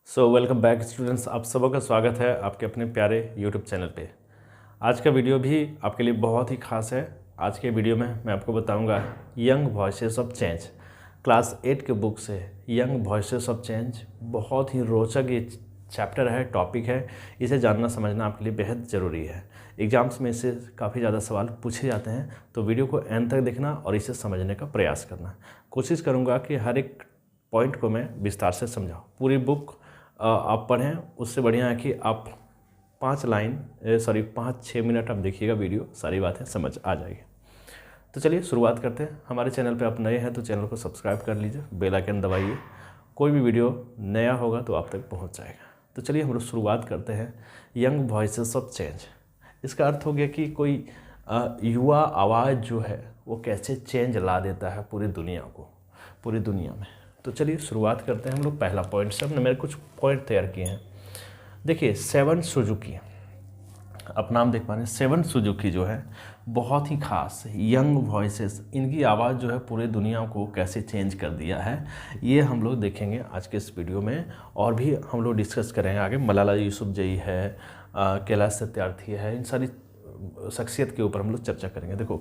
Welcome back students, आप सबों का स्वागत है आपके अपने प्यारे यूट्यूब चैनल पे। आज का वीडियो भी आपके लिए बहुत ही खास है। आज के वीडियो में मैं आपको बताऊंगा young voices of change, class 8 के बुक से यंग वॉइसेस ऑफ चेंज। बहुत ही रोचक ये चैप्टर है, टॉपिक है। इसे जानना समझना आपके लिए बेहद ज़रूरी है। एग्जाम्स में इससे काफ़ी ज़्यादा सवाल पूछे जाते हैं, तो वीडियो को एंड तक देखना और इसे समझने का प्रयास करना। कोशिश करूँगा कि हर एक पॉइंट को मैं विस्तार से समझाऊँ। पूरी बुक आप पढ़ें, उससे बढ़िया है कि आप 5-6 मिनट आप देखिएगा वीडियो, सारी बातें समझ आ जाएगी। तो चलिए शुरुआत करते हैं। हमारे चैनल पे आप नए हैं तो चैनल को सब्सक्राइब कर लीजिए, बेल आइकन दबाइए, कोई भी वीडियो नया होगा तो आप तक पहुंच जाएगा। तो चलिए हम लोग शुरुआत करते हैं यंग वॉइसेस ऑफ चेंज। इसका अर्थ हो गया कि कोई युवा आवाज़ जो है वो कैसे चेंज ला देता है पूरी दुनिया को, पूरी दुनिया में। तो चलिए शुरुआत करते हैं हम लोग पहला पॉइंट से। हमने मेरे कुछ पॉइंट तैयार किए हैं। देखिए, सेवन सुजुकी, आप नाम देख पा रहे हैं, सेवन सुजुकी जो है बहुत ही खास यंग वॉइसेस, इनकी आवाज़ जो है पूरे दुनिया को कैसे चेंज कर दिया है, ये हम लोग देखेंगे आज के इस वीडियो में। और भी हम लोग डिस्कस करेंगे आगे। मलाला यूसुफजई है, कैलाश सत्यार्थी है, इन सारी शख्सियत के ऊपर हम लोग चर्चा करेंगे। देखो,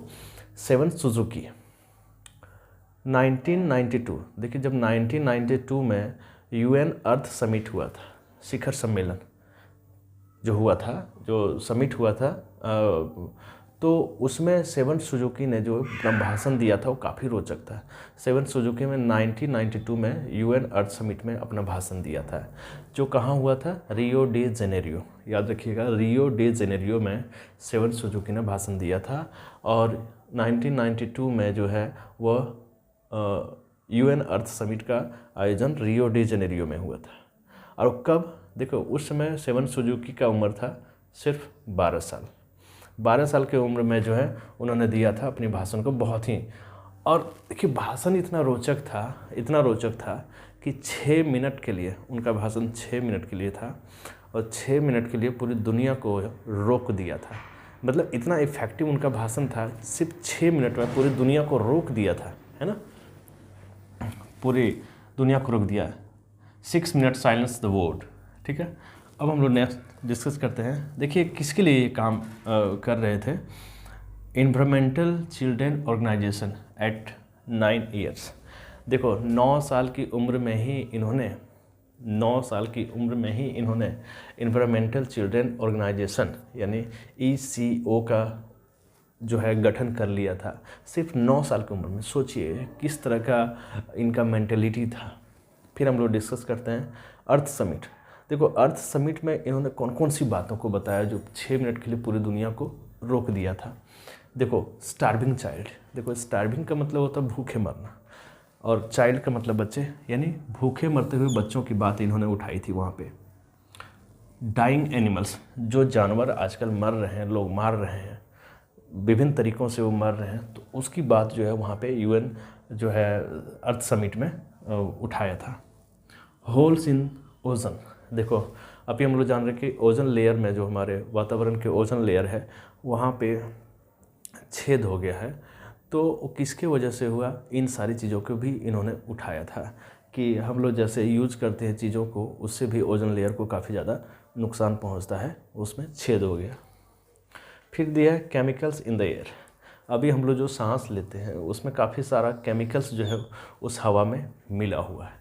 सेवन सुजुकी 1992, देखिए जब 1992 में यूएन अर्थ समिट हुआ था, शिखर सम्मेलन जो हुआ था, जो समिट हुआ था, तो उसमें सेवन सुजुकी ने जो अपना भाषण दिया था वो काफ़ी रोचक था। सेवन सुजुकी में 1992 में यूएन अर्थ समिट में अपना भाषण दिया था, जो कहाँ हुआ था, रियो डी जेनेरियो। याद रखिएगा, रियो डी जेनेरियो में सेवन सुजुकी ने भाषण दिया था। और 1992 में जो है वह यूएन अर्थ समिट का आयोजन रियो डी जेनेरियो में हुआ था। और कब, देखो उस समय सेवन सुजुकी का उम्र था सिर्फ 12 साल। 12 साल की उम्र में जो है उन्होंने दिया था अपनी भाषण को, बहुत ही। और देखिए भाषण इतना रोचक था कि 6 मिनट के लिए उनका भाषण 6 मिनट के लिए था, और 6 मिनट के लिए पूरी दुनिया को रोक दिया था। मतलब इतना इफेक्टिव उनका भाषण था, सिर्फ 6 मिनट में पूरी दुनिया को रोक दिया था, है ना, पूरी दुनिया को रोक दिया। 6 मिनट साइलेंस द वर्ल्ड। ठीक है, अब हम लोग नेक्स्ट डिस्कस करते हैं। देखिए किसके लिए ये काम कर रहे थे, environmental children organization at 9 years. देखो 9 साल की उम्र में ही इन्होंने इन्वायरमेंटल चिल्ड्रेन ऑर्गेनाइजेशन यानी ECO का जो है गठन कर लिया था, सिर्फ 9 साल की उम्र में। सोचिए किस तरह का इनका मेंटेलिटी था। फिर हम लोग डिस्कस करते हैं अर्थ समिट। देखो अर्थ समिट में इन्होंने कौन कौन सी बातों को बताया जो 6 मिनट के लिए पूरी दुनिया को रोक दिया था। देखो स्टार्विंग चाइल्ड, देखो स्टार्विंग का मतलब होता है भूखे मरना, और चाइल्ड का मतलब बच्चे, यानी भूखे मरते हुए बच्चों की बात इन्होंने उठाई थी वहाँ पे। डाइंग एनिमल्स, जो जानवर आजकल मर रहे हैं, लोग मार रहे हैं, विभिन्न तरीक़ों से वो मर रहे हैं, तो उसकी बात जो है वहाँ पे यूएन जो है अर्थ समिट में उठाया था। होल्स इन ओजन, देखो अभी हम लोग जान रहे हैं कि ओजन लेयर में, जो हमारे वातावरण के ओजन लेयर है, वहाँ पे छेद हो गया है। तो वो किसके वजह से हुआ, इन सारी चीज़ों को भी इन्होंने उठाया था कि हम लोग जैसे यूज करते हैं चीज़ों को, उससे भी ओजन लेयर को काफ़ी ज़्यादा नुकसान पहुँचता है, उसमें छेद हो गया। फिर दिया है केमिकल्स इन द एयर। अभी हम लोग जो सांस लेते हैं उसमें काफ़ी सारा केमिकल्स जो है उस हवा में मिला हुआ है।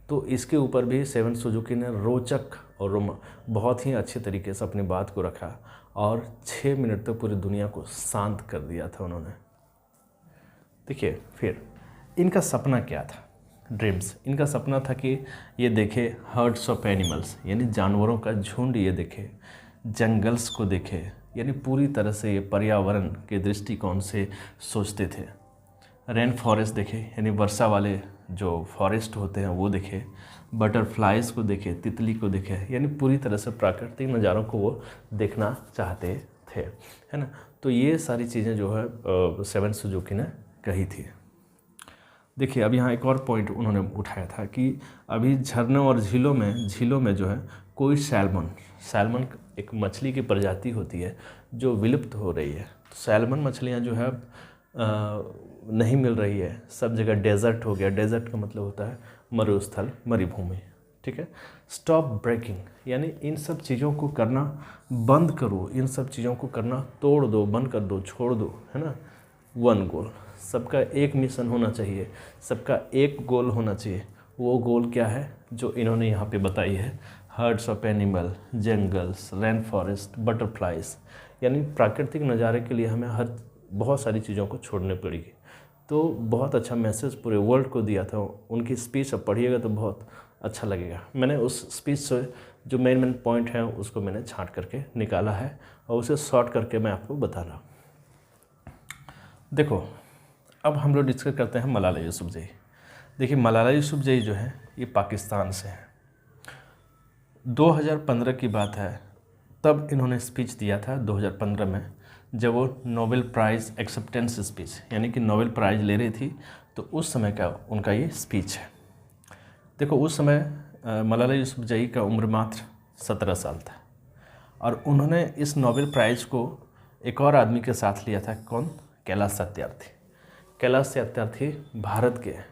तो इसके ऊपर भी सेवन सुजुकी ने रोचक और बहुत ही अच्छे तरीके से अपनी बात को रखा, और 6 मिनट तक पूरी दुनिया को शांत कर दिया था उन्होंने। देखिए फिर इनका सपना क्या था, ड्रीम्स। इनका सपना था कि ये देखे हर्ड्स ऑफ एनिमल्स, यानी जानवरों का झुंड ये देखे, जंगल्स को देखे, यानी पूरी तरह से ये पर्यावरण के दृष्टिकोण से सोचते थे। रेन फॉरेस्ट देखे, यानी वर्षा वाले जो फॉरेस्ट होते हैं वो देखे, बटरफ्लाइज को देखे, तितली को देखे, यानी पूरी तरह से प्राकृतिक नज़ारों को वो देखना चाहते थे, है ना। तो ये सारी चीज़ें जो है सेवन सुजुकी ने कही थी। देखिए अब यहाँ एक और पॉइंट उन्होंने उठाया था कि अभी झरनों और झीलों में जो है कोई सैल्मन एक मछली की प्रजाति होती है जो विलुप्त हो रही है। तो सैल्मन मछलियाँ जो है नहीं मिल रही है, सब जगह डेजर्ट हो गया। डेजर्ट का मतलब होता है मरुस्थल, मरुभूमि, ठीक है। स्टॉप ब्रेकिंग, यानी इन सब चीज़ों को करना बंद करो, इन सब चीज़ों को करना तोड़ दो, बंद कर दो, छोड़ दो, है ना। वन गोल, सबका एक मिशन होना चाहिए, सबका एक गोल होना चाहिए। वो गोल क्या है जो इन्होंने यहाँ पे बताई है, hertz of animal, jungles, rain forest, butterflies, यानी प्राकृतिक नज़ारे के लिए हमें बहुत सारी चीज़ों को छोड़ने पड़ेगी। तो बहुत अच्छा मैसेज पूरे वर्ल्ड को दिया था। उनकी स्पीच अब पढ़िएगा तो बहुत अच्छा लगेगा। मैंने उस स्पीच से जो मेन पॉइंट है उसको मैंने छांट करके निकाला है और उसे शॉर्ट करके मैं आपको बता रहा हूँ। देखो, अब हम लोग डिस्कस करते हैं मलाला यूसुफजई। देखिए, मलाला यूसुफजई जो है ये पाकिस्तान से है। 2015 की बात है, तब इन्होंने स्पीच दिया था 2015 में, जब वो नोबेल प्राइज़ एक्सेप्टेंस स्पीच, यानी कि नोबेल प्राइज़ ले रही थी, तो उस समय का उनका ये स्पीच है। देखो, उस समय मलाला यूसुफजई का उम्र मात्र 17 साल था और उन्होंने इस नोबेल प्राइज़ को एक और आदमी के साथ लिया था। कौन? कैलाश सत्यार्थी। कैलाश सत्यार्थी भारत के हैं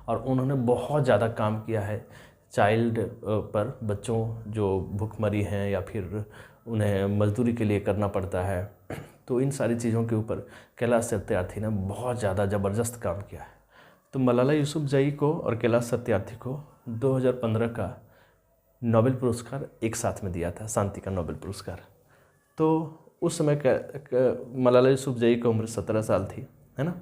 और उन्होंने बहुत ज़्यादा काम किया है चाइल्ड पर, बच्चों जो भूखमरी हैं या फिर उन्हें मजदूरी के लिए करना पड़ता है, तो इन सारी चीज़ों के ऊपर कैलाश सत्यार्थी ने बहुत ज़्यादा ज़बरदस्त काम किया है। तो मलाला यूसुफजई को और कैलाश सत्यार्थी को 2015 का नोबेल पुरस्कार एक साथ में दिया था, शांति का नोबेल पुरस्कार। तो उस समय मलाला यूसुफजई की उम्र 17 साल थी, है ना।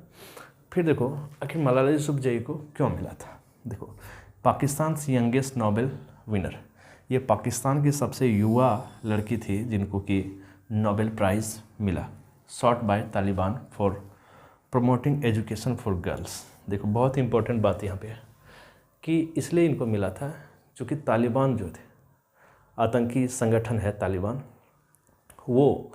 फिर देखो, आखिर मलाला यूसुफजई को क्यों मिला था। देखो, पाकिस्तान से यंगेस्ट नोबेल विनर, ये पाकिस्तान की सबसे युवा लड़की थी जिनको कि नोबेल प्राइज़ मिला, shot by Taliban for promoting education for girls. देखो, बहुत ही इंपॉर्टेंट बात यहाँ पे है कि इसलिए इनको मिला था क्योंकि तालिबान जो थे, आतंकी संगठन है तालिबान, वो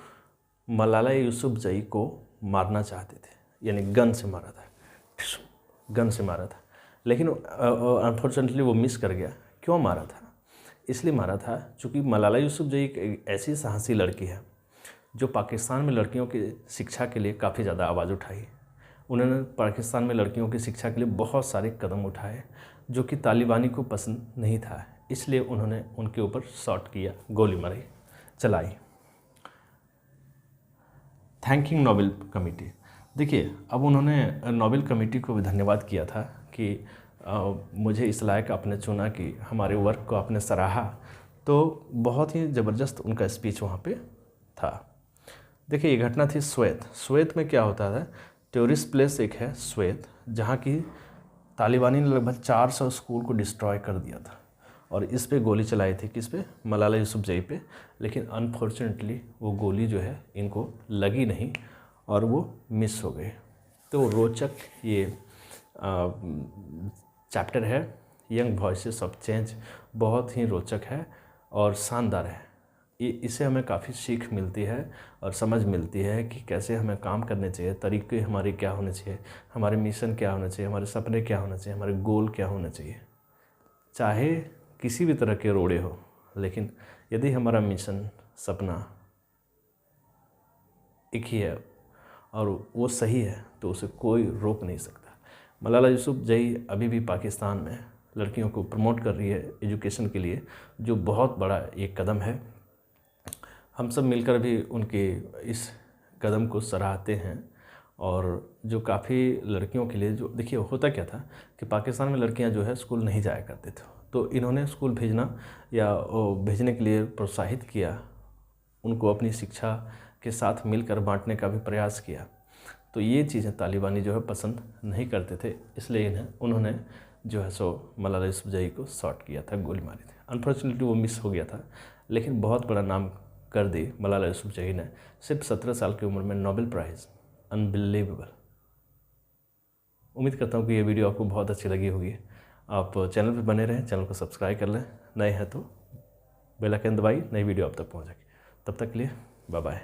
मलाला यूसुफजई को मारना चाहते थे, यानी गन से मारा था, गन से मारा था। लेकिन अनफॉर्चुनेटली वो मिस कर गया। क्यों मारा था? इसलिए मारा था क्योंकि मलाला यूसुफजई एक ऐसी साहसी लड़की है जो पाकिस्तान में लड़कियों की शिक्षा के लिए काफ़ी ज़्यादा आवाज़ उठाई। उन्होंने पाकिस्तान में लड़कियों की शिक्षा के लिए बहुत सारे कदम उठाए जो कि तालिबानी को पसंद नहीं था, इसलिए उन्होंने उनके ऊपर शॉट किया, गोली मारी, चलाई। Thanking Nobel committee. देखिए, अब उन्होंने नोबेल कमेटी को भी धन्यवाद किया था कि मुझे इस लायक आपने चुना कि हमारे वर्क को आपने सराहा। तो बहुत ही ज़बरदस्त उनका स्पीच वहाँ पे था। देखिए, ये घटना थी स्वेत में क्या होता है, टूरिस्ट प्लेस एक है स्वेत, जहाँ की तालिबानी ने लगभग 400 स्कूल को डिस्ट्रॉय कर दिया था और इस पे गोली चलाई थी, किस पे? मलाला यूसुफजई पे। लेकिन अनफॉर्चुनेटली वो गोली जो है इनको लगी नहीं और वो मिस हो गई। तो रोचक ये चैप्टर है, यंग वॉइसेस ऑफ चेंज, बहुत ही रोचक है और शानदार है। इससे हमें काफ़ी सीख मिलती है और समझ मिलती है कि कैसे हमें काम करने चाहिए, तरीके हमारे क्या होने चाहिए, हमारे मिशन क्या होना चाहिए, हमारे सपने क्या होना चाहिए, हमारे गोल क्या होना चाहिए। चाहे किसी भी तरह के रोड़े हो, लेकिन यदि हमारा मिशन, सपना एक ही है और वो सही है तो उसे कोई रोक नहीं सकता। मलाला यूसुफजई अभी भी पाकिस्तान में लड़कियों को प्रमोट कर रही है एजुकेशन के लिए, जो बहुत बड़ा एक कदम है। हम सब मिलकर भी उनके इस कदम को सराहते हैं और जो काफ़ी लड़कियों के लिए, जो देखिए होता क्या था कि पाकिस्तान में लड़कियां जो है स्कूल नहीं जाया करते थे, तो इन्होंने स्कूल भेजना या भेजने के लिए प्रोत्साहित किया, उनको अपनी शिक्षा के साथ मिलकर बांटने का भी प्रयास किया। तो ये चीज़ें तालिबानी जो है पसंद नहीं करते थे, इसलिए उन्होंने जो है सो मलाला यूसुफजई को शॉट किया था, गोली मारी थी। अनफॉर्चुनेटली वो मिस हो गया था, लेकिन बहुत बड़ा नाम कर दी मलाला यूसुफजई ने, सिर्फ 17 साल की उम्र में नोबेल प्राइज़। अनबिलीवेबल। उम्मीद करता हूँ कि ये वीडियो आपको बहुत अच्छी लगी होगी। आप चैनल पर बने रहें, चैनल को सब्सक्राइब कर लें, नए हैं तो बेल आइकन दबाइए, नई वीडियो आप तक पहुँचेगी। तब तक के लिए बाय बाय।